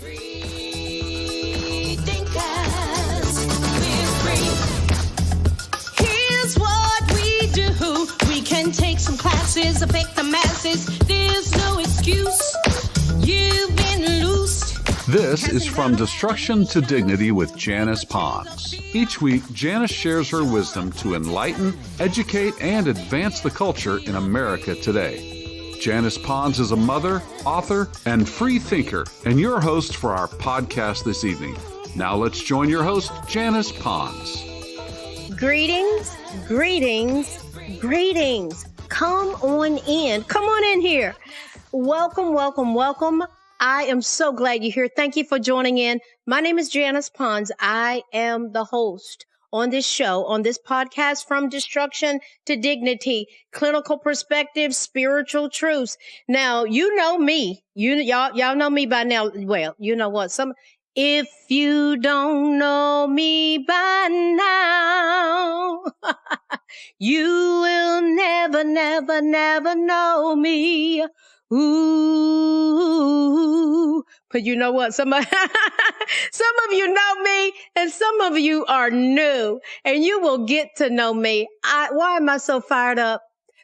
Free thinkers, we're free. Here's what we do. We can take some classes, affect the masses. There's no excuse. You've been loosed. This is From Destruction to Dignity with Janice Pons. Each week, Janice shares her wisdom to enlighten, educate, and advance the culture in America today. Janice Pons is a mother, author, and free thinker, and your host for our podcast this evening. Now let's join your host, Janice Pons. Greetings, greetings, greetings. Come on in. Come on in here. Welcome, welcome, welcome. I am so glad you're here. Thank you for joining in. My name is Janice Pons. I am the host on this show, on this podcast, From Destruction to Dignity, Clinical Perspectives, Spiritual Truths. Now, you know me. Y'all know me by now. Well, you know what? If you don't know me by now, you will never, never, never know me. Ooh, but you know what? Some of you know me and some of you are new and you will get to know me. Why am I so fired up?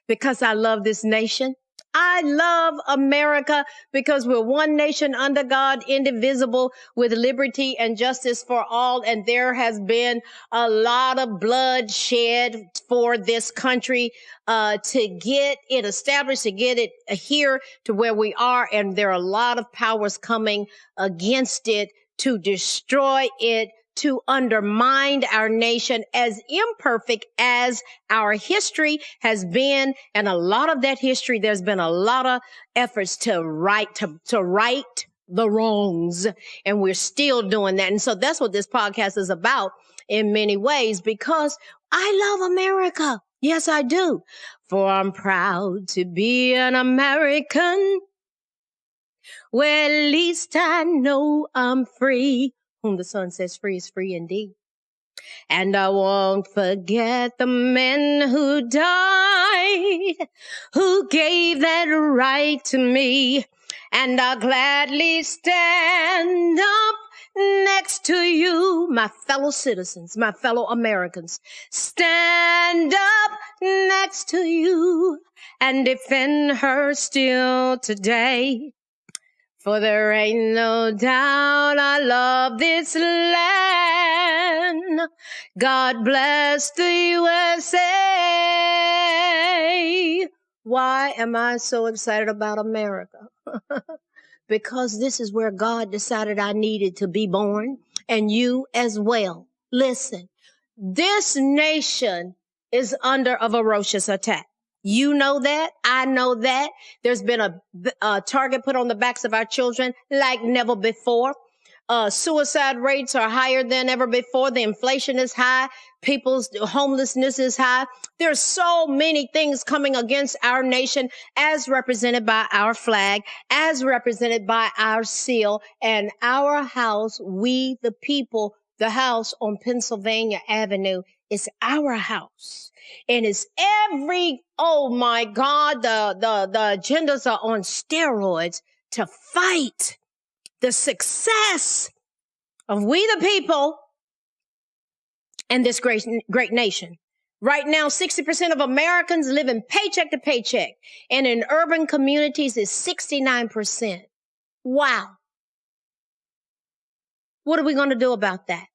Because I love this nation. I love America because we're one nation under God, indivisible, with liberty and justice for all. And there has been a lot of blood shed for this country to get it established, to get it here to where we are. And there are a lot of powers coming against it to destroy it, to undermine our nation, as imperfect as our history has been. And a lot of that history, there's been a lot of efforts to right the wrongs. And we're still doing that. And so that's what this podcast is about in many ways, because I love America. Yes, I do. For I'm proud to be an American. Well, at least I know I'm free. Whom the sun sets free is free indeed. And I won't forget the men who died, who gave that right to me. And I'll gladly stand up next to you, my fellow citizens, my fellow Americans. Stand up next to you and defend her still today. For there ain't no doubt I love this land. God bless the USA. Why am I so excited about America? Because this is where God decided I needed to be born, and you as well. Listen, this nation is under a ferocious attack. You know that. I know that. There's been a target put on the backs of our children like never before. Suicide rates are higher than ever before. The inflation is high. People's homelessness is high. There's so many things coming against our nation, as represented by our flag, as represented by our seal, and our house, we the people, the house on Pennsylvania Avenue, is our house. And it's oh my God, the agendas are on steroids to fight the success of we the people and this great nation. Right now, 60% of Americans live in paycheck to paycheck, and in urban communities is 69%. Wow. What are we going to do about that?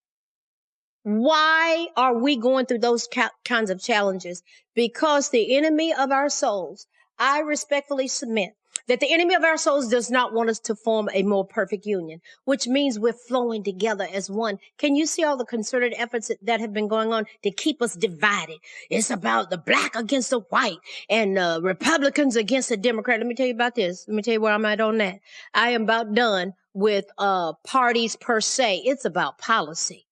Why are we going through those kinds of challenges? Because the enemy of our souls, I respectfully submit that the enemy of our souls does not want us to form a more perfect union, which means we're flowing together as one. Can you see all the concerted efforts that have been going on to keep us divided? It's about the black against the white and Republicans against the Democrat. Let me tell you about this. Let me tell you where I'm at on that. I am about done with parties per se. It's about policy.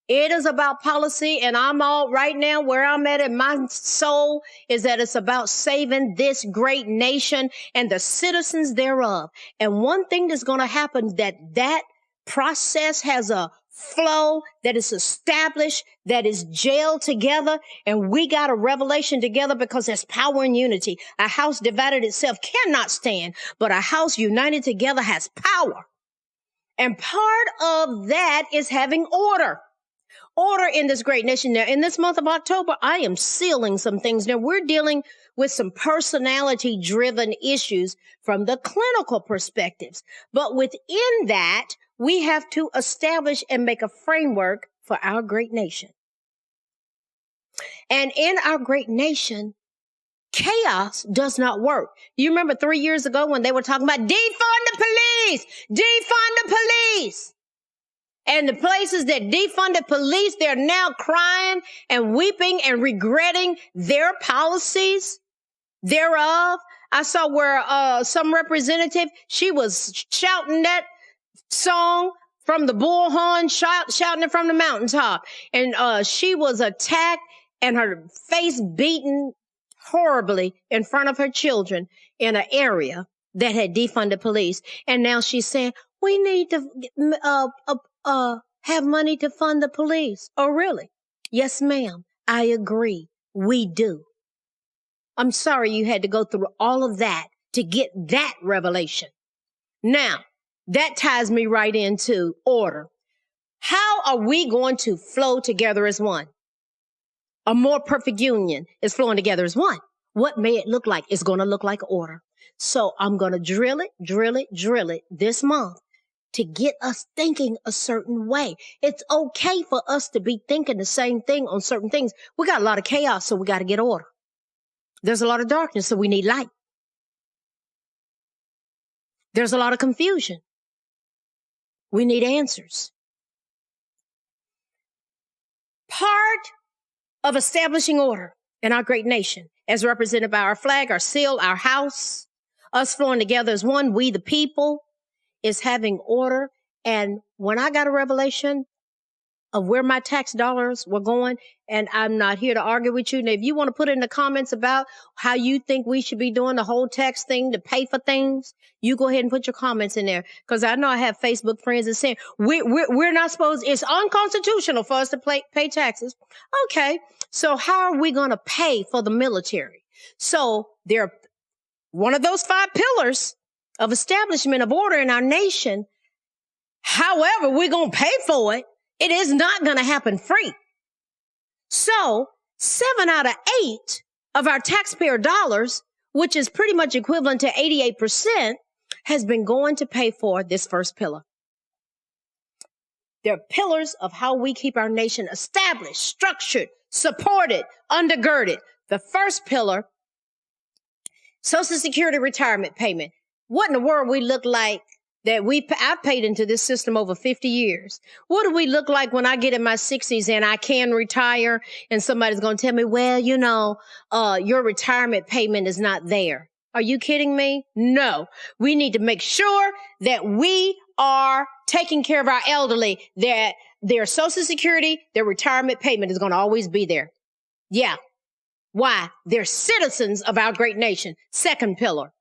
It is about policy, and I'm all right now where I'm at in my soul is that it's about saving this great nation and the citizens thereof. And one thing that's going to happen, that process has a flow that is established, that is jailed together, and we got a revelation together because there's power in unity. A house divided itself cannot stand, but a house united together has power. And part of that is having order. Order in this great nation. Now, in this month of October, I am sealing some things. Now, we're dealing with some personality-driven issues from the clinical perspectives. But within that, we have to establish and make a framework for our great nation. And in our great nation, chaos does not work. You remember 3 years ago when they were talking about defund the police, defund the police. And the places that defunded police, they're now crying and weeping and regretting their policies thereof. I saw where some representative, she was shouting that song from the bullhorn, shouting it from the mountaintop. And she was attacked and her face beaten horribly in front of her children in an area that had defunded police. And now she's saying, we need to have money to fund the police. Oh, really? Yes, ma'am. I agree. We do. I'm sorry you had to go through all of that to get that revelation. Now, that ties me right into order. How are we going to flow together as one? A more perfect union is flowing together as one. What may it look like? It's going to look like order. So I'm going to drill it this month to get us thinking a certain way. It's okay for us to be thinking the same thing on certain things. We got a lot of chaos, so we got to get order. There's a lot of darkness, so we need light. There's a lot of confusion. We need answers. Part of establishing order in our great nation, as represented by our flag, our seal, our house, us flowing together as one, we the people, is having order. And when I got a revelation of where my tax dollars were going, and I'm not here to argue with you. And if you want to put in the comments about how you think we should be doing the whole tax thing to pay for things, you go ahead and put your comments in there. Because I know I have Facebook friends that say, we're not supposed, it's unconstitutional for us to pay taxes. Okay, so how are we going to pay for the military? So they're one of those 5 pillars of establishment of order in our nation. However, we're going to pay for it. It is not going to happen free. So 7 out of 8 of our taxpayer dollars, which is pretty much equivalent to 88%, has been going to pay for this first pillar. They're pillars of how we keep our nation established, structured, supported, undergirded. The first pillar, Social Security retirement payment. What in the world we look like that I've paid into this system over 50 years. What do we look like when I get in my 60s and I can retire and somebody's going to tell me, well, you know, your retirement payment is not there. Are you kidding me? No. We need to make sure that we are taking care of our elderly, that their Social Security, their retirement payment is going to always be there. Yeah. Why? They're citizens of our great nation. Second pillar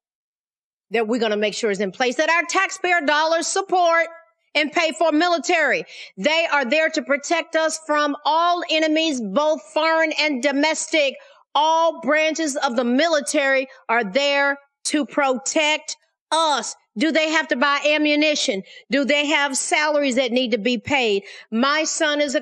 that we're going to make sure is in place, that our taxpayer dollars support and pay for military. They are there to protect us from all enemies, both foreign and domestic. All branches of the military are there to protect us. Do they have to buy ammunition? Do they have salaries that need to be paid? My son is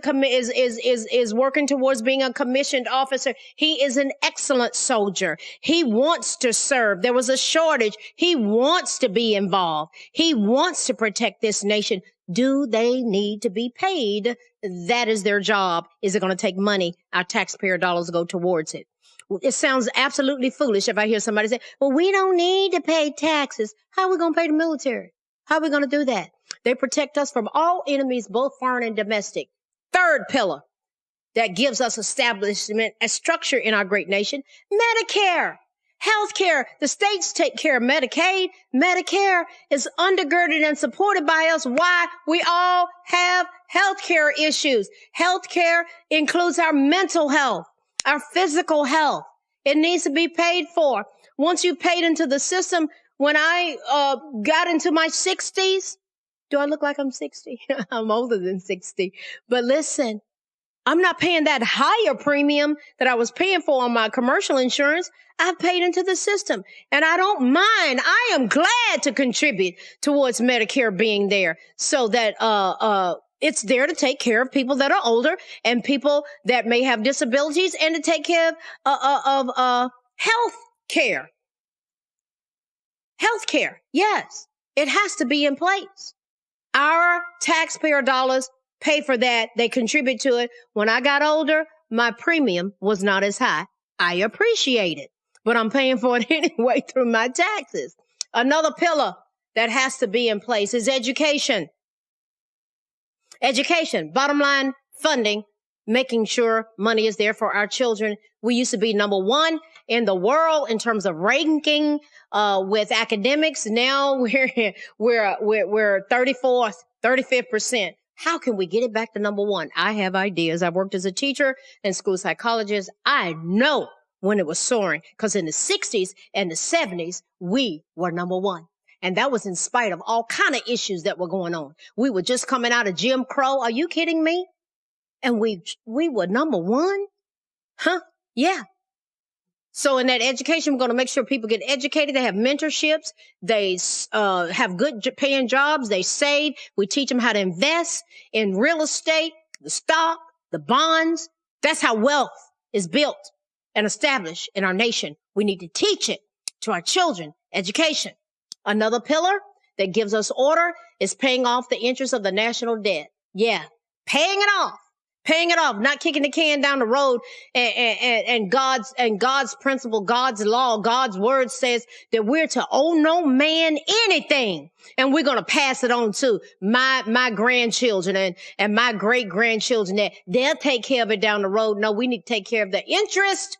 working towards being a commissioned officer. He is an excellent soldier. He wants to serve. There was a shortage. He wants to be involved. He wants to protect this nation. Do they need to be paid? That is their job. Is it going to take money? Our taxpayer dollars go towards it. It sounds absolutely foolish if I hear somebody say, well, we don't need to pay taxes. How are we going to pay the military? How are we going to do that? They protect us from all enemies, both foreign and domestic. Third pillar that gives us establishment and structure in our great nation, Medicare, healthcare. The states take care of Medicaid. Medicare is undergirded and supported by us. Why? We all have healthcare issues. Healthcare includes our mental health, our physical health. It needs to be paid for. Once you paid into the system, when I got into my 60s, do I look like I'm 60? I'm older than 60. But listen, I'm not paying that higher premium that I was paying for on my commercial insurance. I've paid into the system and I don't mind. I am glad to contribute towards Medicare being there so that, it's there to take care of people that are older and people that may have disabilities and to take care of health care. Health care. Yes, it has to be in place. Our taxpayer dollars pay for that. They contribute to it. When I got older, my premium was not as high. I appreciate it, but I'm paying for it anyway through my taxes. Another pillar that has to be in place is education. Education, bottom line, funding, making sure money is there for our children. We used to be number one in the world in terms of ranking with academics. Now we're 34th, 35th%. How can we get it back to number one? I have ideas. I worked as a teacher and school psychologist. I know when it was soaring because in the 60s and the 70s, we were number one. And that was in spite of all kind of issues that were going on. We were just coming out of Jim Crow. Are you kidding me? And we were number one? Huh? Yeah. So in that education, we're going to make sure people get educated. They have mentorships. They have good paying jobs. They save. We teach them how to invest in real estate, the stock, the bonds. That's how wealth is built and established in our nation. We need to teach it to our children. Education. Another pillar that gives us order is paying off the interest of the national debt. Yeah, paying it off, not kicking the can down the road. And God's principle, God's law, God's word says that we're to owe no man anything. And we're going to pass it on to my grandchildren and my great grandchildren that they'll take care of it down the road. No, we need to take care of the interest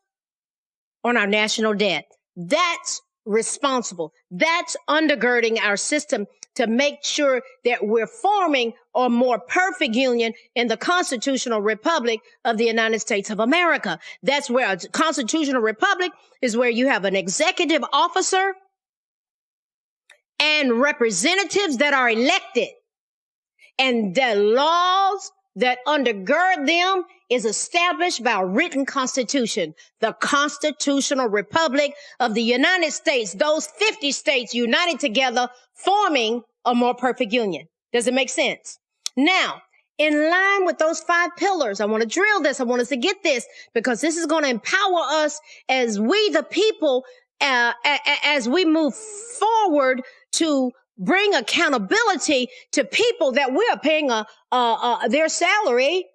on our national debt. That's responsible. That's undergirding our system to make sure that we're forming a more perfect union in the constitutional republic of the United States of America. That's where a constitutional republic is where you have an executive officer and representatives that are elected. And the laws that undergird them is established by a written constitution, the constitutional republic of the United States, those 50 states united together, forming a more perfect union. Does it make sense? Now, in line with those 5 pillars, I want to drill this. I want us to get this because this is going to empower us as we, the people, as we move forward to bring accountability to people that we are paying their salary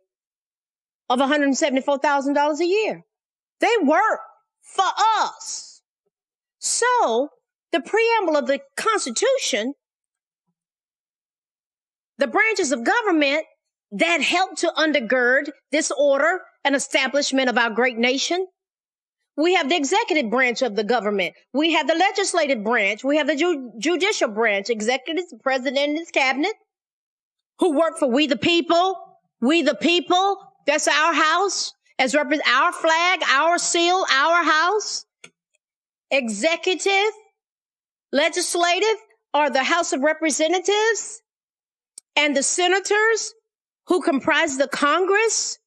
of $174,000 a year. They work for us. So the preamble of the Constitution, the branches of government that help to undergird this order and establishment of our great nation. We have the executive branch of the government. We have the legislative branch. We have the judicial branch, executive, the president and his cabinet, who work for we the people. We the people, that's our house, as represent our flag, our seal, our house. Executive, legislative are the House of Representatives and the senators who comprise the Congress.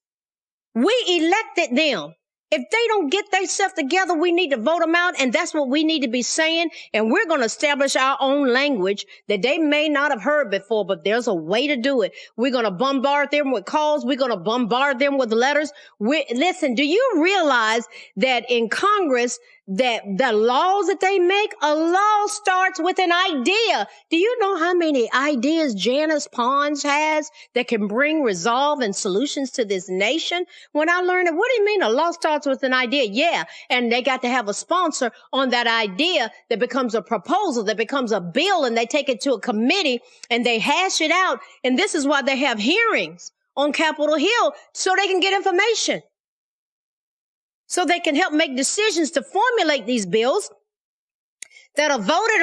We elected them. If they don't get themselves together, we need to vote them out. And that's what we need to be saying. And we're going to establish our own language that they may not have heard before, but there's a way to do it. We're going to bombard them with calls. We're going to bombard them with letters. Listen, do you realize that in Congress, that the laws that they make, a law starts with an idea. Do you know how many ideas Janice Pons has that can bring resolve and solutions to this nation? When I learned it, what do you mean a law starts with an idea? Yeah. And they got to have a sponsor on that idea that becomes a proposal, that becomes a bill, and they take it to a committee and they hash it out. And this is why they have hearings on Capitol Hill so they can get information. So they can help make decisions to formulate these bills that are voted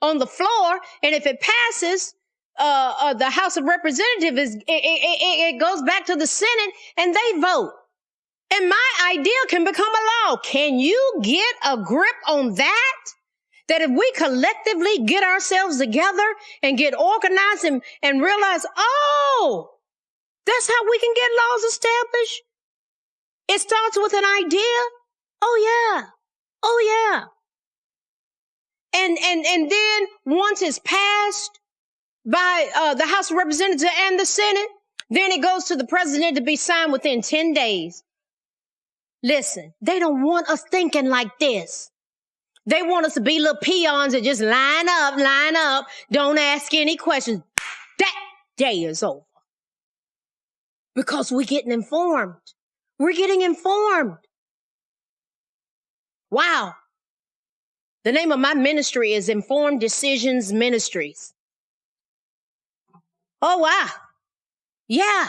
on the floor. And if it passes, the House of Representatives, it goes back to the Senate and they vote. And my idea can become a law. Can you get a grip on that? That if we collectively get ourselves together and get organized and realize, oh, That's how we can get laws established. It starts with an idea. Oh yeah. Oh yeah. And then once it's passed by the House of Representatives and the Senate, then it goes to the president to be signed within 10 days. Listen, they don't want us thinking like this. They want us to be little peons and just line up, don't ask any questions. That day is over. Because we're getting informed. We're getting informed. Wow. The name of my ministry is Informed Decisions Ministries. Oh, wow. Yeah.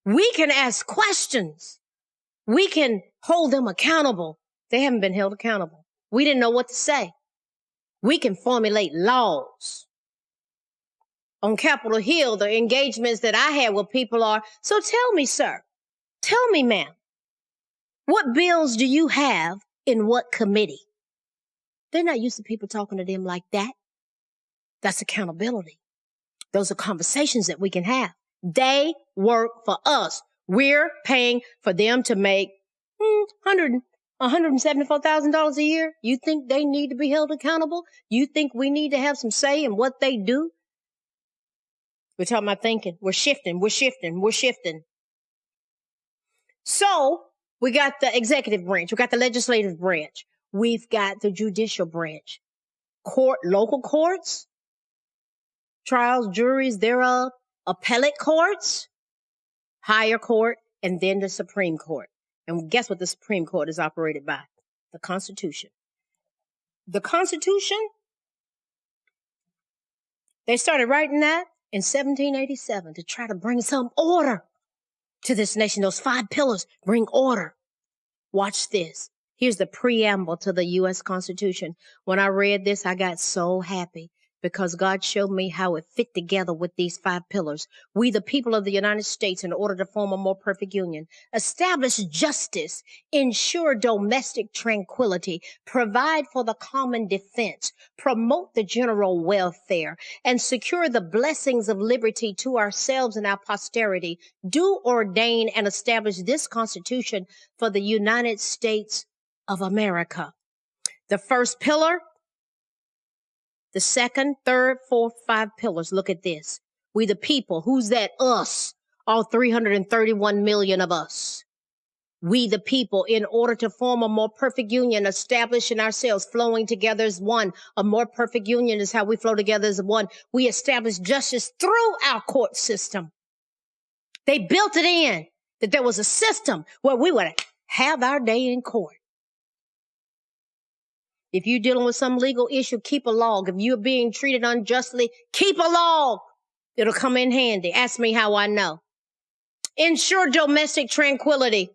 We can ask questions. We can hold them accountable. They haven't been held accountable. We didn't know what to say. We can formulate laws. On Capitol Hill, the engagements that I had with people are, so tell me, sir, tell me, ma'am, what bills do you have in what committee? They're not used to people talking to them like that. That's accountability. Those are conversations that we can have. They work for us. We're paying for them to make $174,000 a year. You think they need to be held accountable? You think we need to have some say in what they do? We're talking about thinking. We're shifting. So we got the executive branch. We got the legislative branch. We've got the judicial branch. Local courts, trials, juries thereof, appellate courts, higher court, and then the Supreme Court. And guess what the Supreme Court is operated by? The Constitution. The Constitution, they started writing that in 1787 to try to bring some order to this nation. Those 5 pillars bring order. Watch this. Here's the preamble to the U.S. Constitution. When I read this, I got so happy because God showed me how it fit together with these 5 pillars. We, the people of the United States, in order to form a more perfect union, establish justice, ensure domestic tranquility, provide for the common defense, promote the general welfare, and secure the blessings of liberty to ourselves and our posterity, do ordain and establish this Constitution for the United States of America. The first pillar, the second, third, fourth, 5 pillars. Look at this. We the people. Who's that? Us. All 331 million of us. We the people, in order to form a more perfect union, establishing ourselves, flowing together as one. A more perfect union is how we flow together as one. We establish justice through our court system. They built it in, that there was a system where we would have our day in court. If you're dealing with some legal issue, keep a log. If you're being treated unjustly, keep a log. It'll come in handy. Ask me how I know. Ensure domestic tranquility.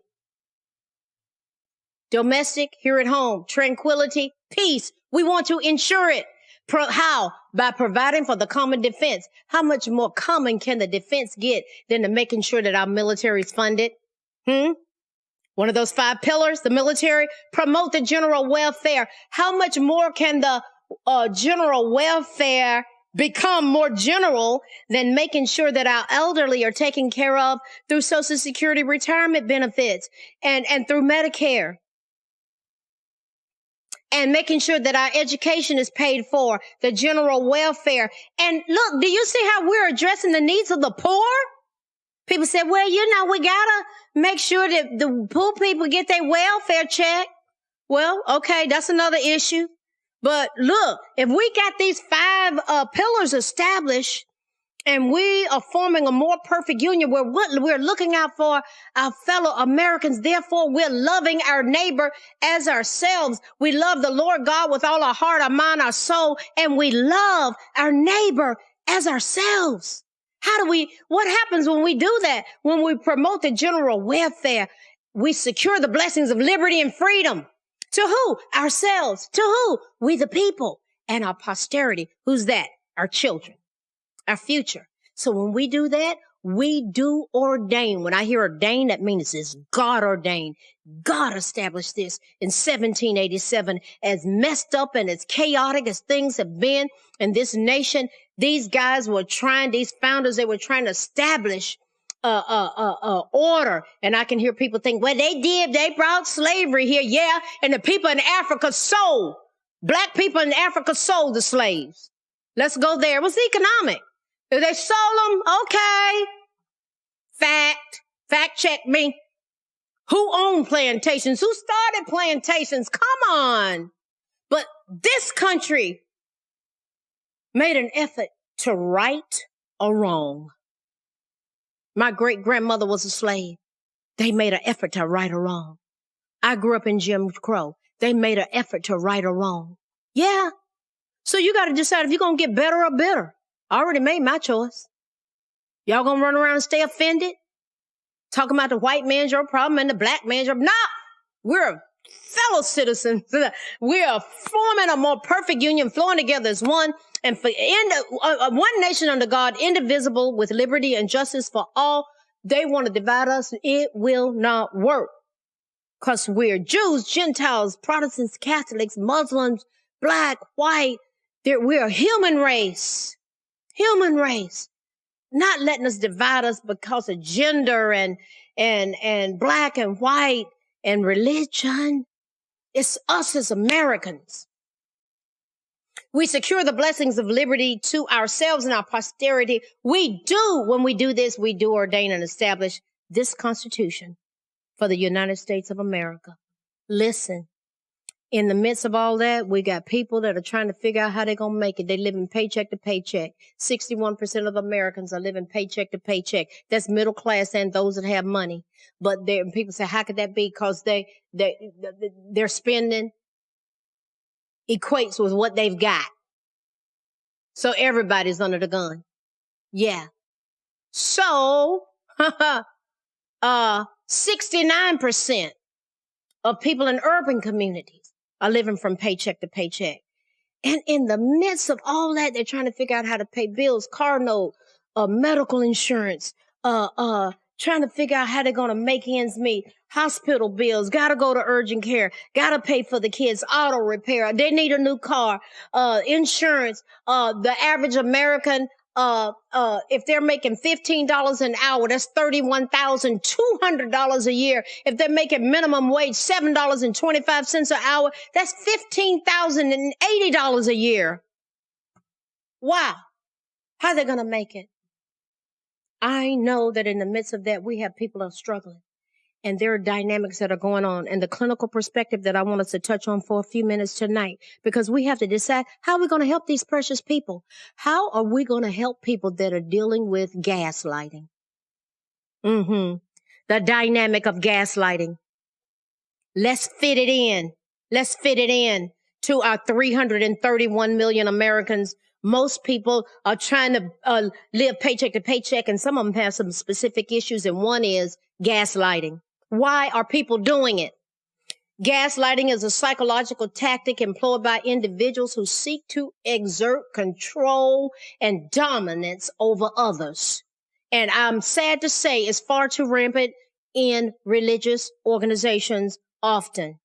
Domestic, here at home, tranquility, peace. We want to ensure it. How? By providing for the common defense. How much more common can the defense get than to making sure that our military is funded? One of those 5 pillars, the military, promote the general welfare. How much more can the general welfare become more general than making sure that our elderly are taken care of through Social Security retirement benefits and through Medicare? And making sure that our education is paid for, the general welfare. And look, do you see how we're addressing the needs of the poor? People say, well, we gotta make sure that the poor people get their welfare check. Well, okay, that's another issue. But look, if we got these 5 pillars established and we are forming a more perfect union where we're looking out for our fellow Americans, therefore we're loving our neighbor as ourselves. We love the Lord God with all our heart, our mind, our soul, and we love our neighbor as ourselves. What happens when we do that? When we promote the general welfare, we secure the blessings of liberty and freedom. To who? Ourselves. To who? We the people and our posterity. Who's that? Our children, our future. So when we do that, we do ordain. When I hear ordain, that means it's God ordained. God established this in 1787. As messed up and as chaotic as things have been in this nation, these founders, they were trying to establish order. And I can hear people think, well, they brought slavery here. Yeah. And the people in Africa sold. Black people in Africa sold the slaves. Let's go there. It was economic. If they sold them, okay. Fact check me. Who owned plantations? Who started plantations? Come on. But this country made an effort to right a wrong. My great grandmother was a slave. They made an effort to right a wrong. I grew up in Jim Crow. They made an effort to right a wrong. Yeah. So you got to decide if you're going to get better or bitter. I already made my choice. Y'all going to run around and stay offended? Talking about the white man's your problem and the black man's your problem. No, we're fellow citizens. We are forming a more perfect union, flowing together as one. And for one nation under God, indivisible, with liberty and justice for all. They want to divide us. It will not work. Because we're Jews, Gentiles, Protestants, Catholics, Muslims, black, white. We're a human race. Human race. Not letting us divide us because of gender and black and white and religion. It's us as Americans. We secure the blessings of liberty to ourselves and our posterity. When we do this, we do ordain and establish this Constitution for the United States of America. Listen, in the midst of all that, we got people that are trying to figure out how they're going to make it. They live in paycheck to paycheck. 61% of Americans are living paycheck to paycheck. That's middle class and those that have money. But people say, how could that be? Because their spending equates with what they've got. So everybody's under the gun. Yeah. So, 69% of people in urban communities are living from paycheck to paycheck. And in the midst of all that, they're trying to figure out how to pay bills, car note, medical insurance, trying to figure out how they're going to make ends meet, hospital bills, got to go to urgent care, got to pay for the kids, auto repair. They need a new car, insurance. The average American, if they're making $15 an hour, that's $31,200 a year. If they're making minimum wage, $7.25 an hour, that's $15,080 a year. Wow. How are they going to make it? I know that in the midst of that, we have people that are struggling. And there are dynamics that are going on. And the clinical perspective that I want us to touch on for a few minutes tonight, because we have to decide how are we going to help these precious people? How are we going to help people that are dealing with gaslighting? The dynamic of gaslighting. Let's fit it in. Let's fit it in to our 331 million Americans. Most people are trying to live paycheck to paycheck, and some of them have some specific issues, and one is gaslighting. Why are people doing it? Gaslighting is a psychological tactic employed by individuals who seek to exert control and dominance over others. And I'm sad to say it's far too rampant in religious organizations often.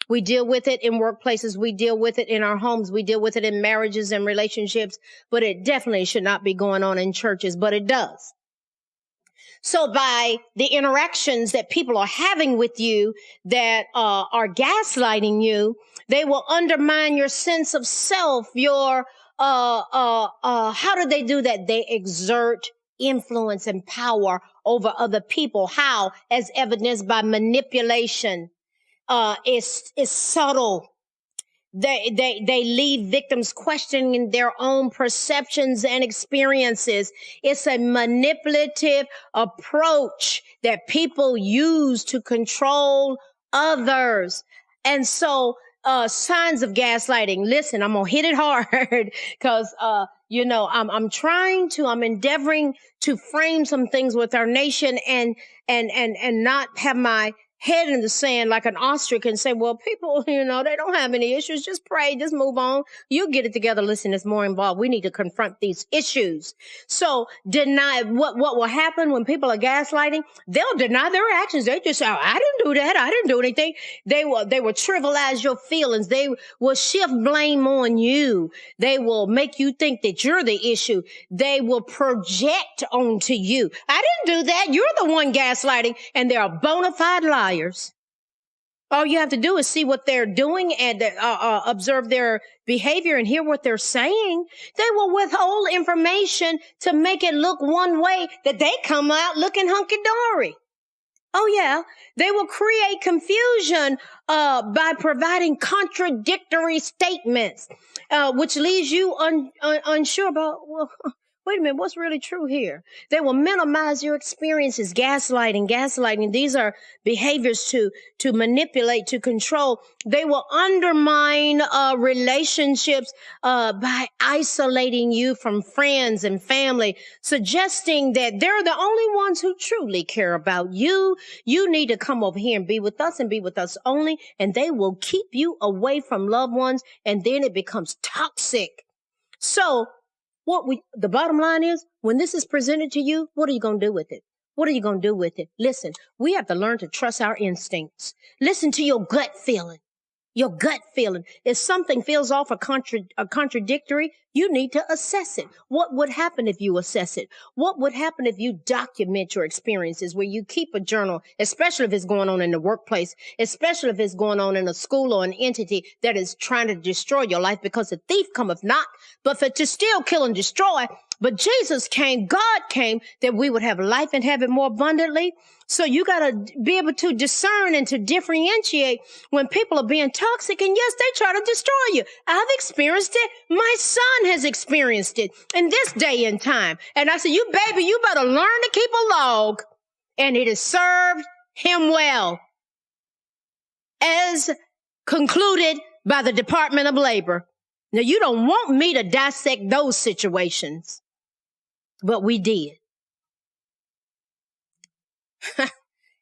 We deal with it in workplaces. We deal with it in our homes. We deal with it in marriages and relationships, but it definitely should not be going on in churches, but it does. So by the interactions that people are having with you that are gaslighting you, they will undermine your sense of self, your, how do they do that? They exert influence and power over other people. How? As evidenced by manipulation. It's subtle. They leave victims questioning their own perceptions and experiences. It's a manipulative approach that people use to control others. And so, signs of gaslighting. Listen, I'm going to hit it hard because, I'm endeavoring to frame some things with our nation and not have my head in the sand like an ostrich and say, well, people, they don't have any issues. Just pray, just move on. You get it together. Listen, it's more involved. We need to confront these issues. So deny what will happen when people are gaslighting. They'll deny their actions. They just say, oh, I didn't do that. I didn't do anything. They will trivialize your feelings. They will shift blame on you. They will make you think that you're the issue. They will project onto you. I didn't do that. You're the one gaslighting, and they are bona fide liars. All you have to do is see what they're doing and observe their behavior and hear what they're saying. They will withhold information to make it look one way that they come out looking hunky-dory. Oh, yeah. They will create confusion by providing contradictory statements, which leaves you unsure about, well, wait a minute, what's really true here? They will minimize your experiences. Gaslighting. These are behaviors to manipulate, to control. They will undermine relationships by isolating you from friends and family, suggesting that they're the only ones who truly care about you. You need to come over here and be with us only, and they will keep you away from loved ones, and then it becomes toxic. So the bottom line is, when this is presented to you, what are you going to do with it? What are you going to do with it? Listen, we have to learn to trust our instincts. Listen to your gut feeling. Your gut feeling. If something feels off or contradictory, you need to assess it. What would happen if you assess it? What would happen if you document your experiences, where you keep a journal, especially if it's going on in the workplace, especially if it's going on in a school or an entity that is trying to destroy your life, because the thief cometh not, but for to steal, kill, and destroy. But Jesus came, God came, that we would have life and have it more abundantly. So you got to be able to discern and to differentiate when people are being toxic. And yes, they try to destroy you. I've experienced it. My son has experienced it in this day and time. And I said, you better learn to keep a log. And it has served him well, as concluded by the Department of Labor. Now, you don't want me to dissect those situations, but we did.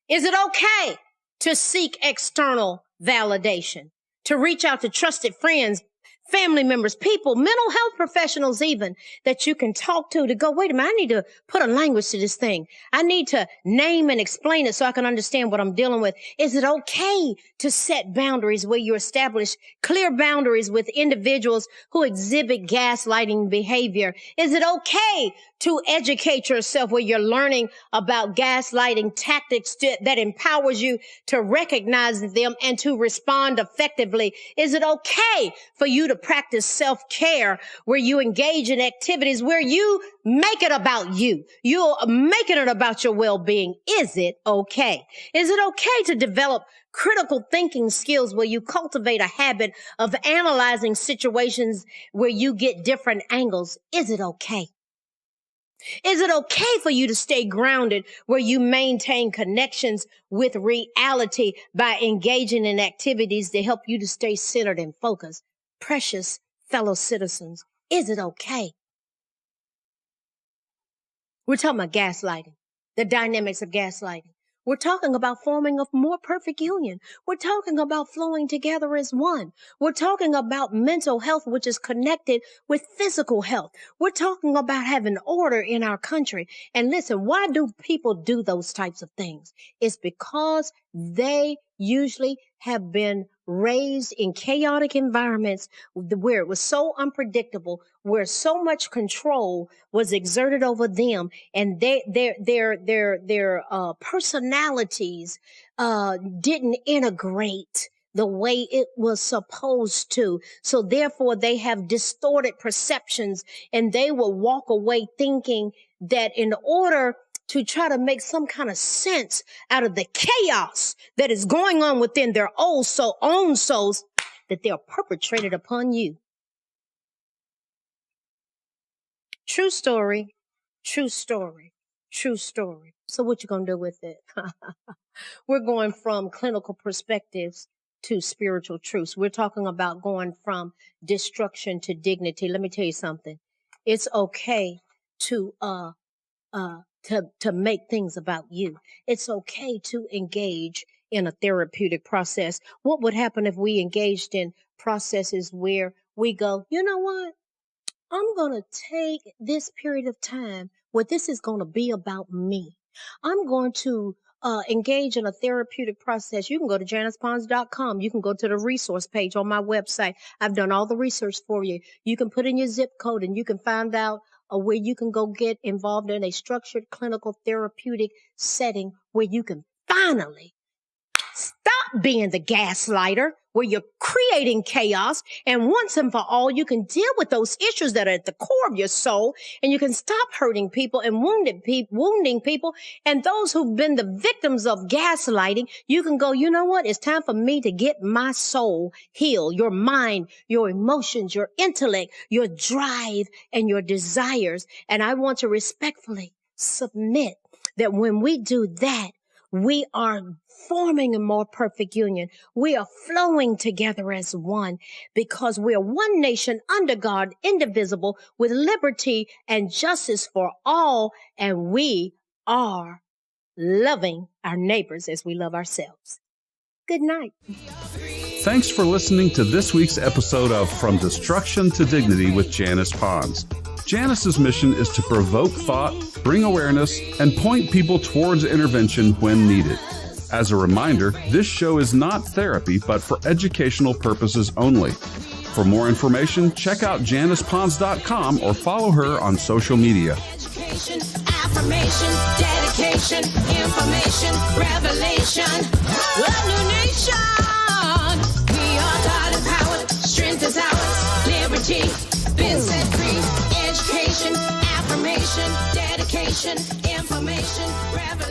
Is it okay to seek external validation, to reach out to trusted friends, family members, people, mental health professionals even, that you can talk to go, wait a minute, I need to put a language to this thing. I need to name and explain it so I can understand what I'm dealing with. Is it okay to set boundaries where you establish clear boundaries with individuals who exhibit gaslighting behavior? Is it okay to educate yourself where you're learning about gaslighting tactics that empowers you to recognize them and to respond effectively? Is it okay for you to practice self-care where you engage in activities where you make it about you? You're making it about your well-being. Is it okay? Is it okay to develop critical thinking skills where you cultivate a habit of analyzing situations where you get different angles? Is it okay? Is it okay for you to stay grounded where you maintain connections with reality by engaging in activities that help you to stay centered and focused? Precious fellow citizens, is it okay? We're talking about gaslighting, the dynamics of gaslighting. We're talking about forming a more perfect union. We're talking about flowing together as one. We're talking about mental health, which is connected with physical health. We're talking about having order in our country. And listen, why do people do those types of things? It's because they usually have been raised in chaotic environments where it was so unpredictable, where so much control was exerted over them, and their personalities didn't integrate the way it was supposed to. So therefore, they have distorted perceptions, and they will walk away thinking that in order to try to make some kind of sense out of the chaos that is going on within their own souls, that they are perpetrated upon you. True story, true story, true story. So what you gonna do with it? We're going from clinical perspectives to spiritual truths. We're talking about going from destruction to dignity. Let me tell you something. It's okay to make things about you. It's okay to engage in a therapeutic process? What would happen if we engaged in processes where we go, you know what? I'm going to take this period of time where this is going to be about me. I'm going to engage in a therapeutic process. You can go to janicepons.com. You can go to the resource page on my website. I've done all the research for you. You can put in your zip code and you can find out where you can go get involved in a structured clinical therapeutic setting where you can finally stop being the gaslighter, where you're creating chaos, and once and for all, you can deal with those issues that are at the core of your soul, and you can stop hurting people and wounding people, and those who've been the victims of gaslighting, you can go, you know what? It's time for me to get my soul healed, your mind, your emotions, your intellect, your drive, and your desires. And I want to respectfully submit that when we do that, we are forming a more perfect union. We are flowing together as one because we are one nation under God, indivisible, with liberty and justice for all. And we are loving our neighbors as we love ourselves. Good night. Thanks for listening to this week's episode of From Destruction to Dignity with Janice Pons. Janice's mission is to provoke thought, bring awareness, and point people towards intervention when needed. As a reminder, this show is not therapy, but for educational purposes only. For more information, check out janicepons.com or follow her on social media. Education, affirmation, dedication, information, revelation. A new nation. We are God empowered. Strength is ours. Liberty, been set free. Education, affirmation, dedication, information, revelation.